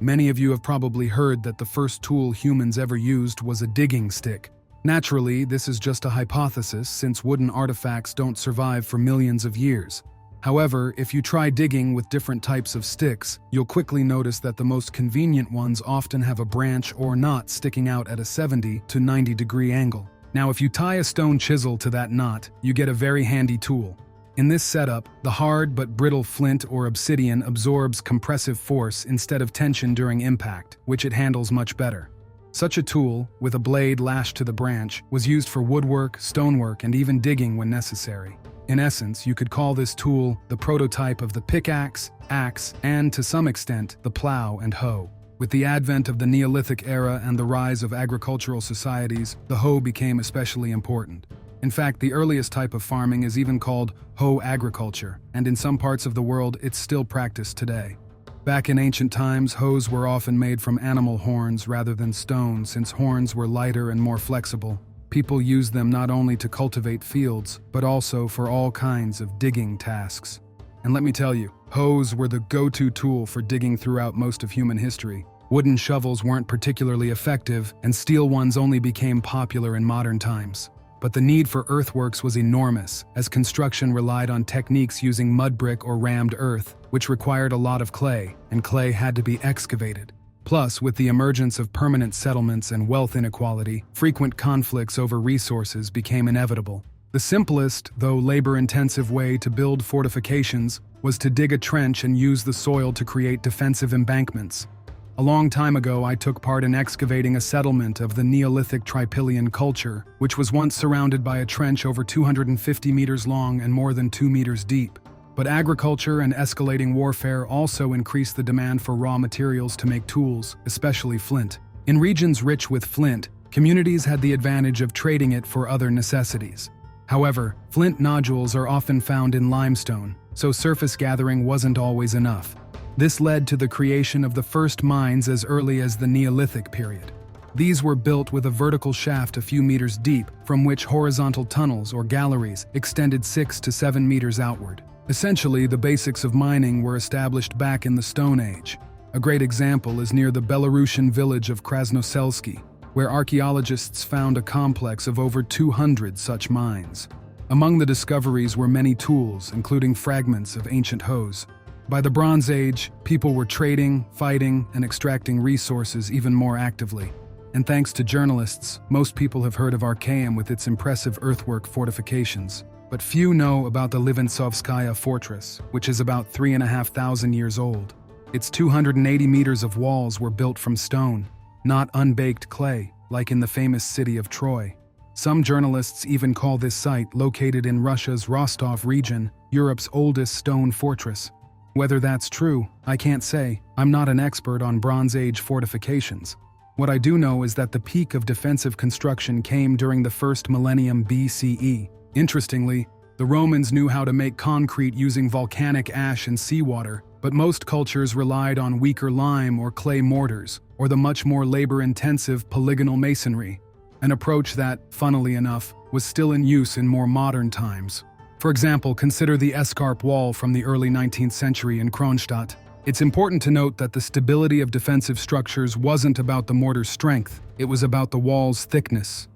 Many of you have probably heard that the first tool humans ever used was a digging stick. Naturally, this is just a hypothesis since wooden artifacts don't survive for millions of years. However, if you try digging with different types of sticks, you'll quickly notice that the most convenient ones often have a branch or knot sticking out at a 70 to 90 degree angle. Now, if you tie a stone chisel to that knot, you get a very handy tool. In this setup, the hard but brittle flint or obsidian absorbs compressive force instead of tension during impact, which it handles much better. Such a tool, with a blade lashed to the branch, was used for woodwork, stonework, and even digging when necessary. In essence, you could call this tool the prototype of the pickaxe, axe, and, to some extent, the plow and hoe. With the advent of the Neolithic era and the rise of agricultural societies, the hoe became especially important. In fact, the earliest type of farming is even called hoe agriculture, and in some parts of the world it's still practiced today. Back in ancient times, hoes were often made from animal horns rather than stone, since horns were lighter and more flexible. People used them not only to cultivate fields, but also for all kinds of digging tasks. And let me tell you, hoes were the go-to tool for digging throughout most of human history. Wooden shovels weren't particularly effective, and steel ones only became popular in modern times. But the need for earthworks was enormous, as construction relied on techniques using mud brick or rammed earth, which required a lot of clay, and clay had to be excavated. Plus, with the emergence of permanent settlements and wealth inequality, frequent conflicts over resources became inevitable. The simplest, though labor-intensive way to build fortifications was to dig a trench and use the soil to create defensive embankments. A long time ago, I took part in excavating a settlement of the Neolithic Tripilian culture, which was once surrounded by a trench over 250 meters long and more than 2 meters deep. But agriculture and escalating warfare also increased the demand for raw materials to make tools, especially flint. In regions rich with flint, communities had the advantage of trading it for other necessities. However, flint nodules are often found in limestone, so surface gathering wasn't always enough. This led to the creation of the first mines as early as the Neolithic period. These were built with a vertical shaft a few meters deep, from which horizontal tunnels or galleries extended 6 to 7 meters outward. Essentially, the basics of mining were established back in the Stone Age. A great example is near the Belarusian village of Krasnoselsky, where archaeologists found a complex of over 200 such mines. Among the discoveries were many tools, including fragments of ancient hoes. By the Bronze Age, people were trading, fighting, and extracting resources even more actively. And thanks to journalists, most people have heard of Archaeum with its impressive earthwork fortifications. But few know about the Liventsovskaya fortress, which is about 3,500 years old. Its 280 meters of walls were built from stone, not unbaked clay, like in the famous city of Troy. Some journalists even call this site, located in Russia's Rostov region, Europe's oldest stone fortress. Whether that's true, I can't say. I'm not an expert on Bronze Age fortifications. What I do know is that the peak of defensive construction came during the first millennium BCE. Interestingly, the Romans knew how to make concrete using volcanic ash and seawater, but most cultures relied on weaker lime or clay mortars, or the much more labor-intensive polygonal masonry, an approach that, funnily enough, was still in use in more modern times. For example, consider the Escarp Wall from the early 19th century in Kronstadt. It's important to note that the stability of defensive structures wasn't about the mortar's strength, it was about the wall's thickness.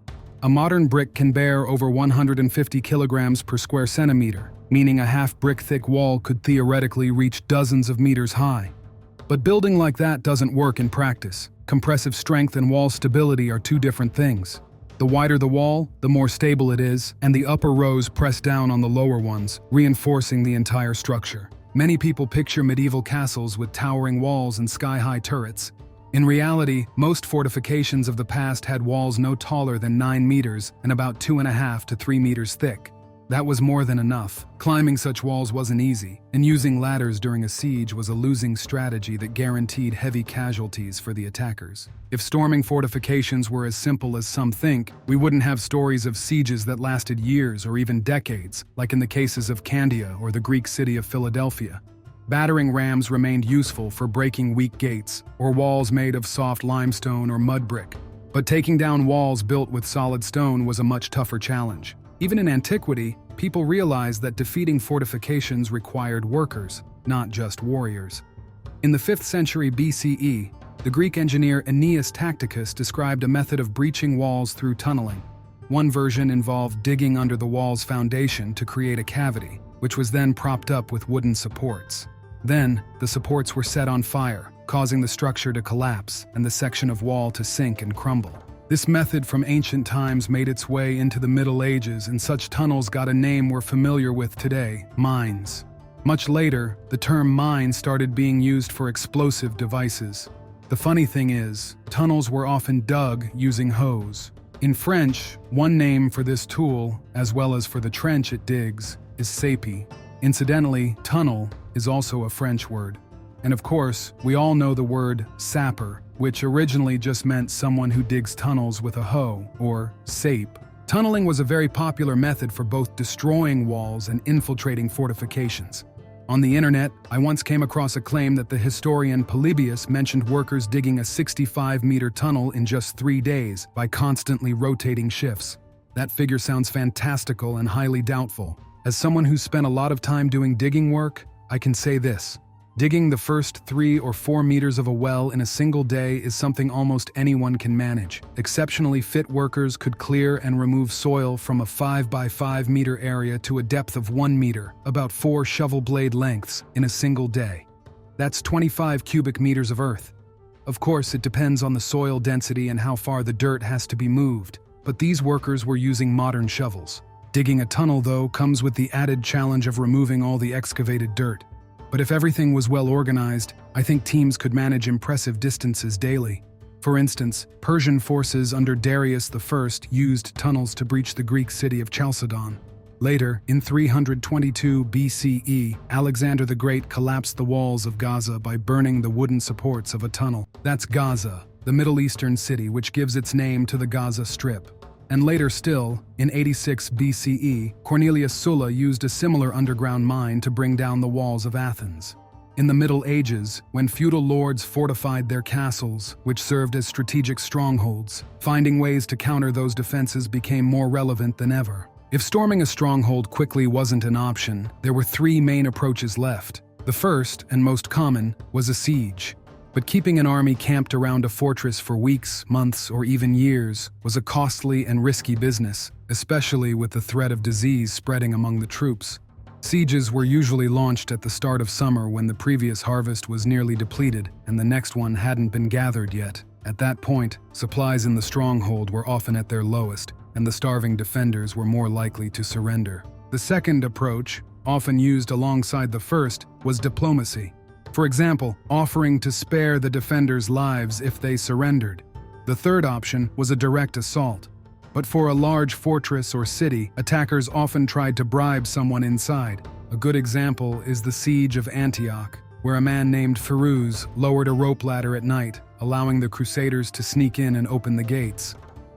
A modern brick can bear over 150 kilograms per square centimeter, meaning a half-brick-thick wall could theoretically reach dozens of meters high. But building like that doesn't work in practice. Compressive strength and wall stability are two different things. The wider the wall, the more stable it is, and the upper rows press down on the lower ones, reinforcing the entire structure. Many people picture medieval castles with towering walls and sky-high turrets. In reality, most fortifications of the past had walls no taller than 9 meters and about 2.5 to 3 meters thick. That was more than enough. Climbing such walls wasn't easy, and using ladders during a siege was a losing strategy that guaranteed heavy casualties for the attackers. If storming fortifications were as simple as some think, we wouldn't have stories of sieges that lasted years or even decades, like in the cases of Candia or the Greek city of Philadelphia. Battering rams remained useful for breaking weak gates, or walls made of soft limestone or mud brick. But taking down walls built with solid stone was a much tougher challenge. Even in antiquity, people realized that defeating fortifications required workers, not just warriors. In the 5th century BCE, The Greek engineer Aeneas Tacticus described a method of breaching walls through tunneling. One version involved digging under the wall's foundation to create a cavity, which was then propped up with wooden supports. Then, the supports were set on fire, causing the structure to collapse and the section of wall to sink and crumble. This method from ancient times made its way into the Middle Ages, and such tunnels got a name we're familiar with today: mines. Much later, the term mine started being used for explosive devices. The funny thing is, tunnels were often dug using hoes. In French, one name for this tool, as well as for the trench it digs, is sapping. Incidentally, tunnel is also a French word. And of course, we all know the word sapper, which originally just meant someone who digs tunnels with a hoe, or sape. Tunneling was a very popular method for both destroying walls and infiltrating fortifications. On the internet, I once came across a claim that the historian Polybius mentioned workers digging a 65-meter tunnel in just 3 days by constantly rotating shifts. That figure sounds fantastical and highly doubtful. As someone who's spent a lot of time doing digging work, I can say this. Digging the first 3 or 4 meters of a well in a single day is something almost anyone can manage. Exceptionally fit workers could clear and remove soil from a 5 by 5 meter area to a depth of 1 meter, about 4 shovel blade lengths, in a single day. That's 25 cubic meters of earth. Of course, it depends on the soil density and how far the dirt has to be moved, but these workers were using modern shovels. Digging a tunnel, though, comes with the added challenge of removing all the excavated dirt. But if everything was well organized, I think teams could manage impressive distances daily. For instance, Persian forces under Darius I used tunnels to breach the Greek city of Chalcedon. Later, in 322 BCE, Alexander the Great collapsed the walls of Gaza by burning the wooden supports of a tunnel. That's Gaza, the Middle Eastern city which gives its name to the Gaza Strip. And later still, in 86 BCE, Cornelius Sulla used a similar underground mine to bring down the walls of Athens. In the Middle Ages, when feudal lords fortified their castles, which served as strategic strongholds, finding ways to counter those defenses became more relevant than ever. If storming a stronghold quickly wasn't an option, there were 3 main approaches left. The first, and most common, was a siege. But keeping an army camped around a fortress for weeks, months, or even years was a costly and risky business, especially with the threat of disease spreading among the troops. Sieges were usually launched at the start of summer when the previous harvest was nearly depleted and the next one hadn't been gathered yet. At that point, supplies in the stronghold were often at their lowest, and the starving defenders were more likely to surrender. The second approach, often used alongside the first, was diplomacy. For example, offering to spare the defenders' lives if they surrendered. The third option was a direct assault. But for a large fortress or city, attackers often tried to bribe someone inside. A good example is the Siege of Antioch, where a man named Firuz lowered a rope ladder at night, allowing the Crusaders to sneak in and open the gates.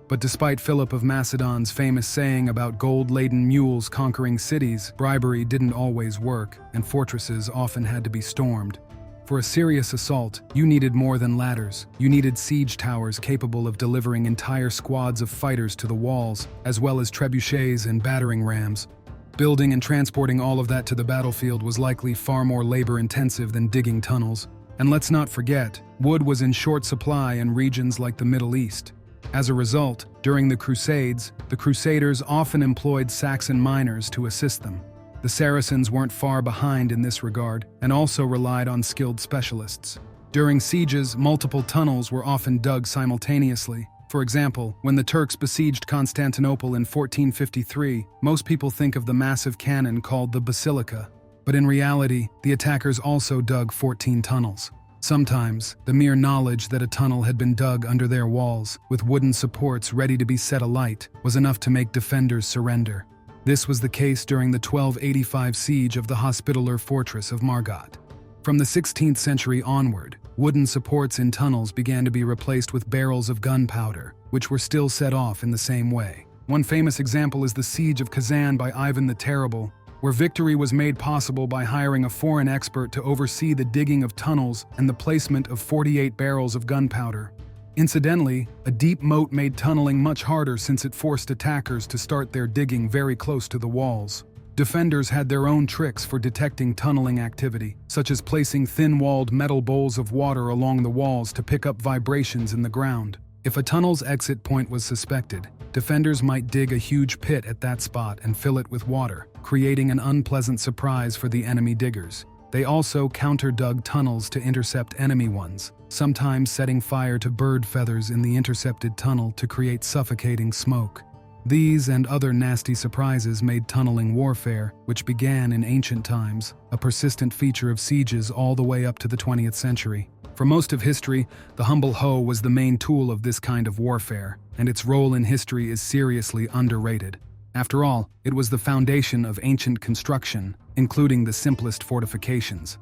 But despite Philip of Macedon's famous saying about gold-laden mules conquering cities, bribery didn't always work, and fortresses often had to be stormed. For a serious assault, you needed more than ladders. You needed siege towers capable of delivering entire squads of fighters to the walls, as well as trebuchets and battering rams. Building and transporting all of that to the battlefield was likely far more labor-intensive than digging tunnels. And let's not forget, wood was in short supply in regions like the Middle East. As a result, during the Crusades, the Crusaders often employed Saxon miners to assist them. The Saracens weren't far behind in this regard, and also relied on skilled specialists. During sieges, multiple tunnels were often dug simultaneously. For example, when the Turks besieged Constantinople in 1453, most people think of the massive cannon called the Basilica. But in reality, the attackers also dug 14 tunnels. Sometimes, the mere knowledge that a tunnel had been dug under their walls, with wooden supports ready to be set alight, was enough to make defenders surrender. This was the case during the 1285 siege of the Hospitaller fortress of Margat. From the 16th century onward, wooden supports in tunnels began to be replaced with barrels of gunpowder, which were still set off in the same way. One famous example is the Siege of Kazan by Ivan the Terrible, where victory was made possible by hiring a foreign expert to oversee the digging of tunnels and the placement of 48 barrels of gunpowder. Incidentally, a deep moat made tunneling much harder since it forced attackers to start their digging very close to the walls. Defenders had their own tricks for detecting tunneling activity, such as placing thin-walled metal bowls of water along the walls to pick up vibrations in the ground. If a tunnel's exit point was suspected, defenders might dig a huge pit at that spot and fill it with water, creating an unpleasant surprise for the enemy diggers. They also counter-dug tunnels to intercept enemy ones, sometimes setting fire to bird feathers in the intercepted tunnel to create suffocating smoke. These and other nasty surprises made tunneling warfare, which began in ancient times, a persistent feature of sieges all the way up to the 20th century. For most of history, the humble hoe was the main tool of this kind of warfare, and its role in history is seriously underrated. After all, it was the foundation of ancient construction, including the simplest fortifications.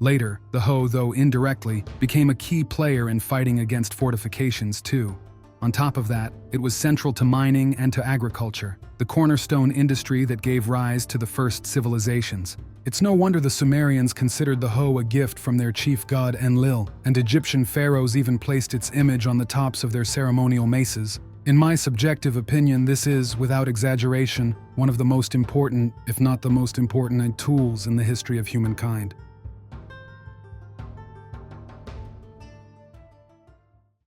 Later, the hoe, though indirectly, became a key player in fighting against fortifications too. On top of that, it was central to mining and to agriculture, the cornerstone industry that gave rise to the first civilizations. It's no wonder the Sumerians considered the hoe a gift from their chief god Enlil, and Egyptian pharaohs even placed its image on the tops of their ceremonial maces. In my subjective opinion, this is, without exaggeration, one of the most important, if not the most important, tools in the history of humankind.